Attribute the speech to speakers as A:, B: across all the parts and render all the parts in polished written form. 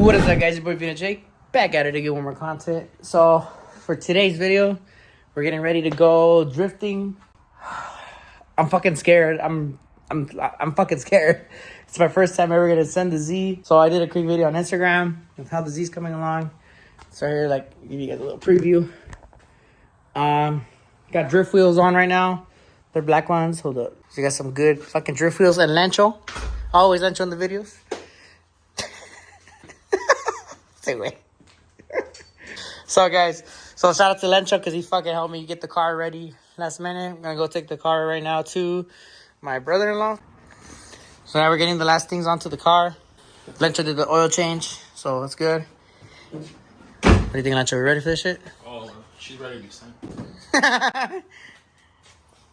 A: What is up, guys? Your boy vinojake back at it to get one more content. So for today's video, we're getting ready to go drifting. I'm fucking scared. I'm fucking scared. It's my first time ever gonna send the Z. So I did a quick video on Instagram of how the Z's coming along. So here, like, give you guys a little preview. Got drift wheels on right now. They're black ones. Hold up. So you got some good fucking drift wheels and Lancho. Always Lancho in the videos. Anyway. So guys, shout out to Lencho because he fucking helped me get the car ready last minute. I'm gonna go take the car right now to my brother-in-law. So now we're getting the last things onto the car. Lencho did the oil change, so it's good. What do you think, Lencho? We ready for this shit?
B: Oh, she's ready to sign.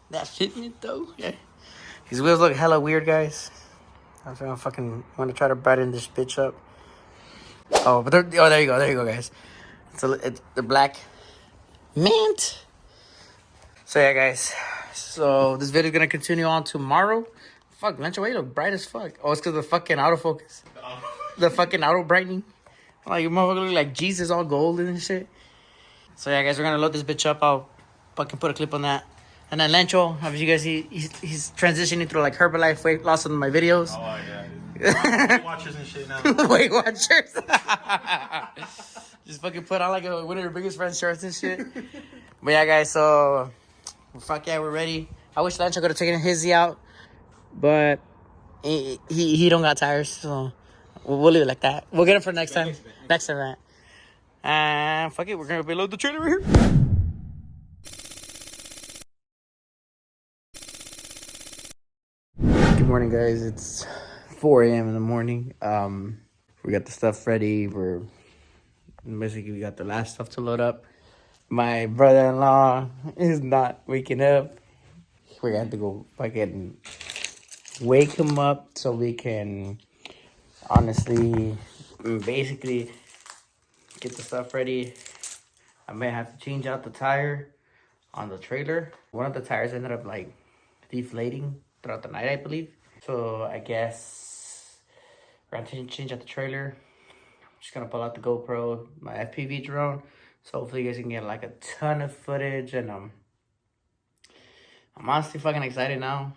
A: That fit me though. Yeah. These wheels look hella weird, guys. I'm gonna fucking want to try to brighten this bitch up. Oh, but there you go, guys. It's the black mint. So yeah, guys. So this video is gonna continue on tomorrow. Fuck, Lencho, why you look bright as fuck? Oh, it's because the fucking autofocus, the fucking auto brightening. Like, your motherfucker look like Jesus, all golden and shit. So yeah, guys, we're gonna load this bitch up. I'll fucking put a clip on that. And then Lencho, as you guys see, he's transitioning through like Herbalife weight loss on my videos.
B: Oh yeah. Weight Watchers and shit now.
A: Weight Watchers. Just fucking put on like one of your biggest friends' shirts and shit. But yeah, guys, so fuck yeah, we're ready. I wish Lancho could have taken his out, but he don't got tires, so we'll leave it like that. We'll get him for next time. Next event. And fuck it, we're gonna reload the trailer right here. Good morning, guys. It's 4 a.m. in the morning. We got the stuff ready. We got the last stuff to load up. My brother-in-law is not waking up. We're gonna have to go fucking wake him up so we can honestly, basically get the stuff ready. I may have to change out the tire on the trailer. One of the tires ended up like deflating throughout the night, I believe. So I guess we're gonna change out the trailer. I'm just gonna pull out the GoPro, my FPV drone. So hopefully you guys can get like a ton of footage. And I'm honestly fucking excited now.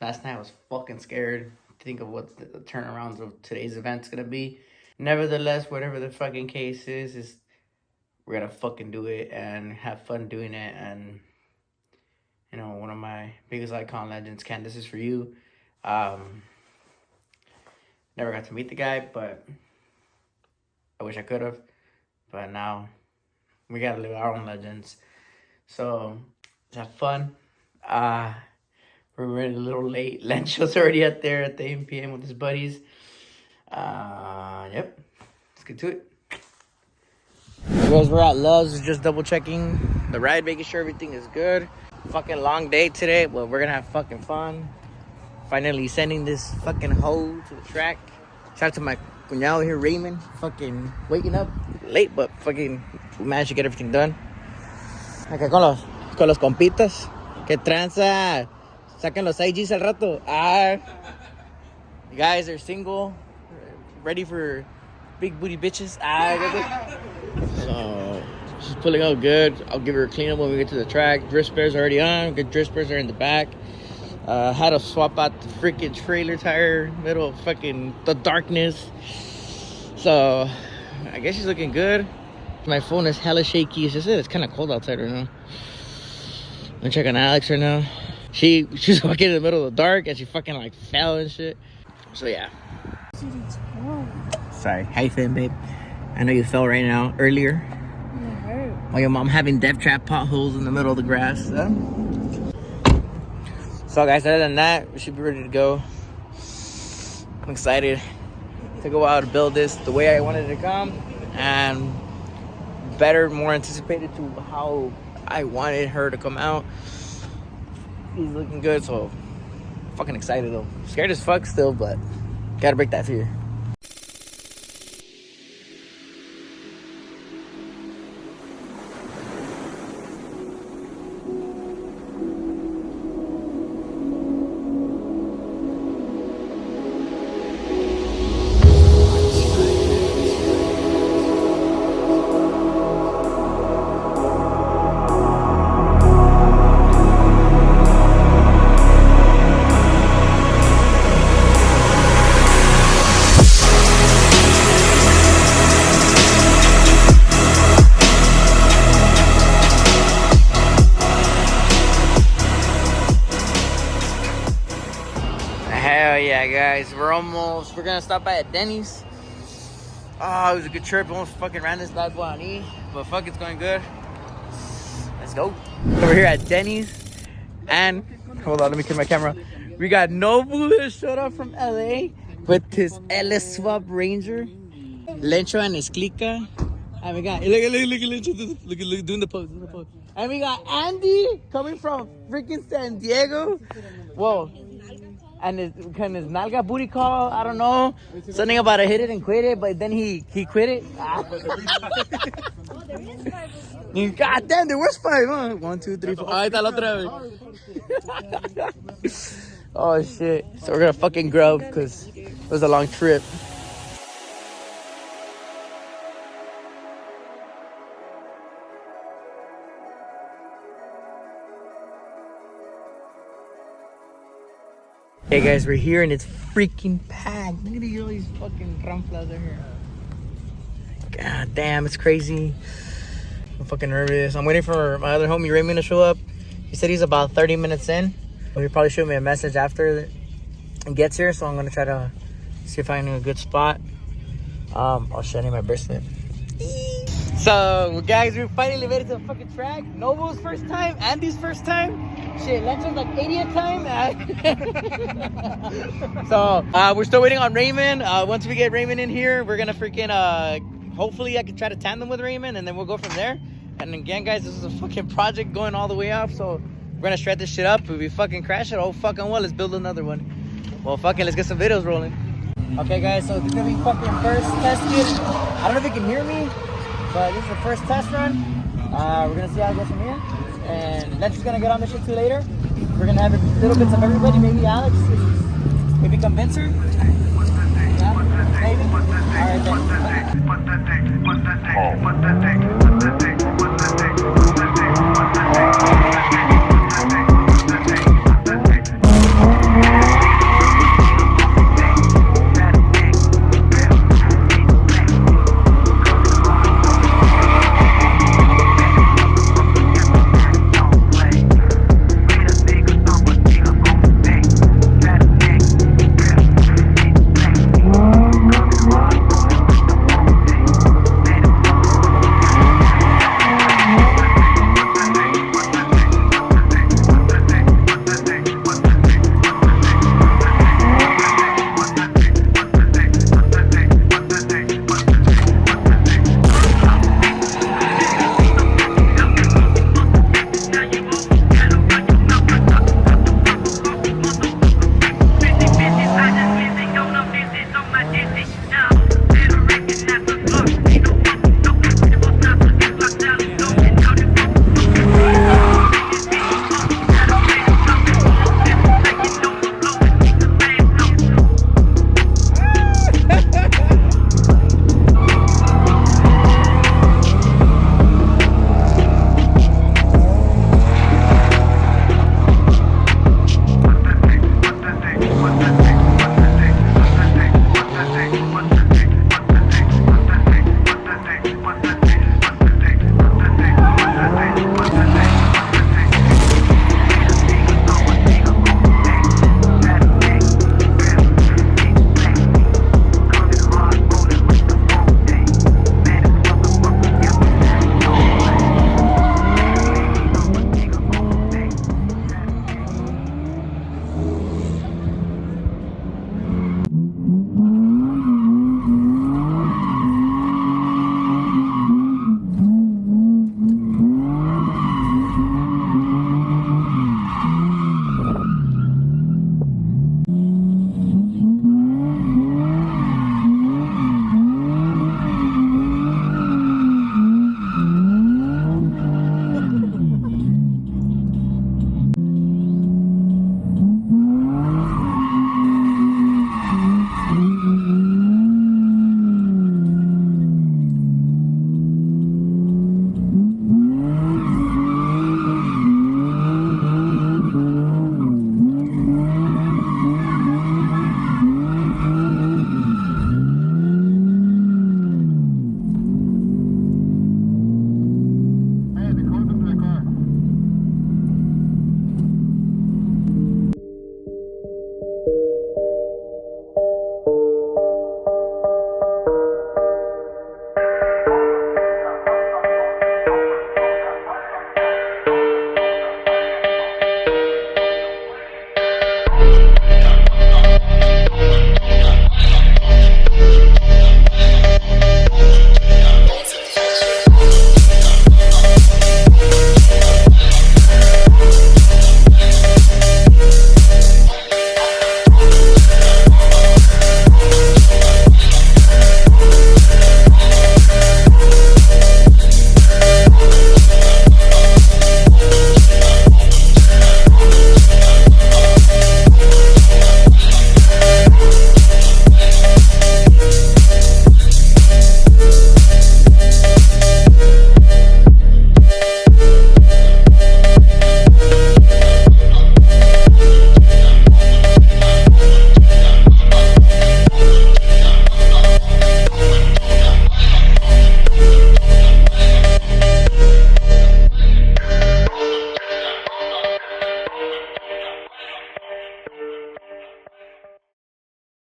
A: Last night I was fucking scared to think of what the turnarounds of today's event's gonna be. Nevertheless, whatever the fucking case is we're gonna fucking do it and have fun doing it. And you know, one of my biggest icon legends, Ken, this is for you. Never got to meet the guy, but I wish I could have. But now we gotta live our own legends. So let's have fun. We're running a little late. Lencho's already out there at the 8 p.m. with his buddies. Yep. Let's get to it. Guys, we're at Love's, just double checking the ride, making sure everything is good. Fucking long day today, but we're gonna have fucking fun. Finally sending this fucking hoe to the track. Shout out to my cuñado here, Raymond. Fucking waking up late, but fucking we managed to get everything done. Acá con los compitas. Que tranza. Sacan los IGs al rato. You guys are single, ready for big booty bitches. So she's pulling out good. I'll give her a clean up when we get to the track. Drift spares are already on. Good drift spares are in the back. Had to swap out the freaking trailer tire, middle of fucking the darkness. So I guess she's looking good. My phone is hella shaky. It's kind of cold outside right now. I'm checking Alex right now. She's fucking in the middle of the dark and she fucking like fell and shit. So yeah. Sorry. How you feeling, babe? I know you fell right now earlier.
C: It hurt.
A: While your mom having death trap potholes in the middle of the grass. So guys, other than that, we should be ready to go. I'm excited. Took a while to build this the way I wanted it to come, and better, more anticipated to how I wanted her to come out. He's looking good, so fucking excited though. Scared as fuck still, but gotta break that fear. Yeah, guys, we're gonna stop by at Denny's. Oh, it was a good trip. Almost fucking ran this bad boy on E, but fuck, it's going good. Let's go. We're here at Denny's, and hold on, let me get my camera. We got Nobu that showed up from LA with his LS Swap Ranger, Lencho and his clica. And we got look doing the pose, And we got Andy coming from freaking San Diego. Whoa. And his nalga booty call, I don't know. Something about to hit it and quit it, but then he quit it. God damn, there was 5, huh? 1, 2, 3, 4. Ahí está la otra vez. Oh shit. So we're gonna fucking grub because it was a long trip. Hey guys, we're here and it's freaking packed. Look at all these fucking ramflas are here. God damn, it's crazy. I'm fucking nervous. I'm waiting for my other homie Raymond to show up. He said he's about 30 minutes in. But he'll probably shoot me a message after it gets here. So I'm gonna try to see if I can get a good spot. I'll show you my bracelet. So guys, we finally made it to the fucking track. Novo's first time, Andy's first time. Shit, Lencho's like 80th time. So we're still waiting on Raymond. Once we get Raymond in here, we're gonna freaking hopefully I can try to tandem with Raymond and then we'll go from there. And again guys, this is a fucking project going all the way up, so we're gonna shred this shit up. If we fucking crash it, oh fucking well, let's build another one. Well fucking let's get some videos rolling. Okay guys, so this is gonna be fucking first test kit. I don't know if you can hear me, but this is the first test run. We're gonna see how it goes from here. And Lench is gonna get on this shit too later. We're gonna have little bits of everybody, maybe Alex, maybe convince her. Yeah, maybe. Alright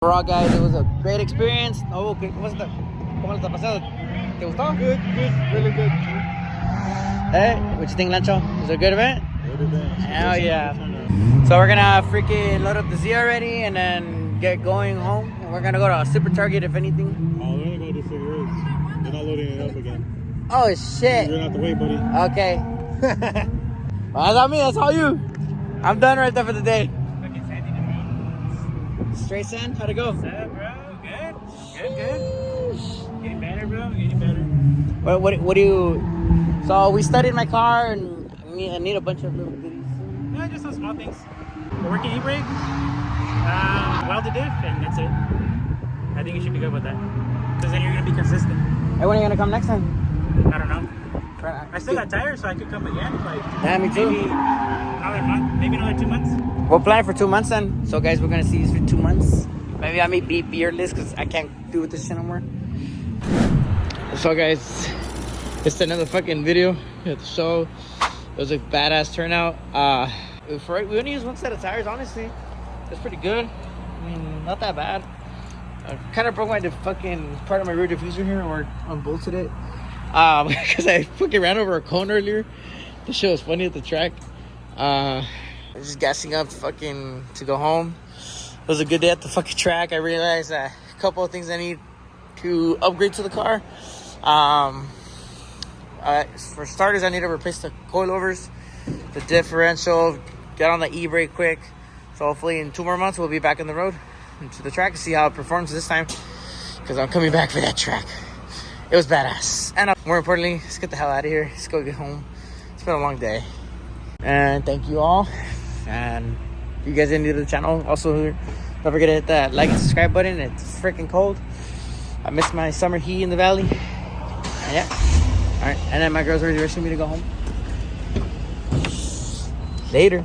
A: Overall, guys, it was a great experience. Oh, ¿cómo está? ¿Cómo la está pasando? ¿Te gustó?
B: Good, really good.
A: Hey, what you think, Lancho? Was it a good event?
B: Good event.
A: Hell yeah. So we're gonna freaking load up the Z already and then get going home. We're gonna go to a super Target if anything.
B: Oh, we're gonna go do cigarettes. They're not loading it up again.
A: Oh shit.
B: You're gonna have to wait, buddy.
A: Okay. Well, that's not me, that's all you. I'm done right there for the day. Straight sand? How'd it go?
C: What's up, bro? Good. Getting better, bro. Getting better.
A: What do you... So we studied my car and I need a bunch of little goodies.
C: No, just some small things. The working e-brake, welded diff, and that's it. I think you should be good with that. Because then you're going to be consistent.
A: Hey, when are you gonna come next time?
C: I don't know. I still got tires, so I could come again. Like,
A: Yeah, me too.
C: maybe another month, maybe another 2 months.
A: We'll plan for 2 months then. So guys, we're gonna see you for 2 months. Maybe I may be beardless because I can't do this shit no more. So guys, it's another fucking video at the show. It was a badass turnout. We only used one set of tires, honestly. That's pretty good. I mean, not that bad. I kind of broke my fucking part of my rear diffuser here, or unbolted it. Because I fucking ran over a cone earlier. The shit was funny at the track. I'm just gassing up fucking to go home. It was a good day at the fucking track. I realized a couple of things I need to upgrade to the car. For starters, I need to replace the coilovers, the differential, get on the e-brake quick. So hopefully in 2 more months, we'll be back on the road into the track to see how it performs this time. Because I'm coming back for that track. It was badass. And more importantly, let's get the hell out of here. Let's go get home. It's been a long day. And thank you all. And if you guys are new to the channel, also don't forget to hit that like and subscribe button. It's freaking cold. I miss my summer heat in the valley. And yeah. Alright. And then my girl's already rushing me to go home. Later.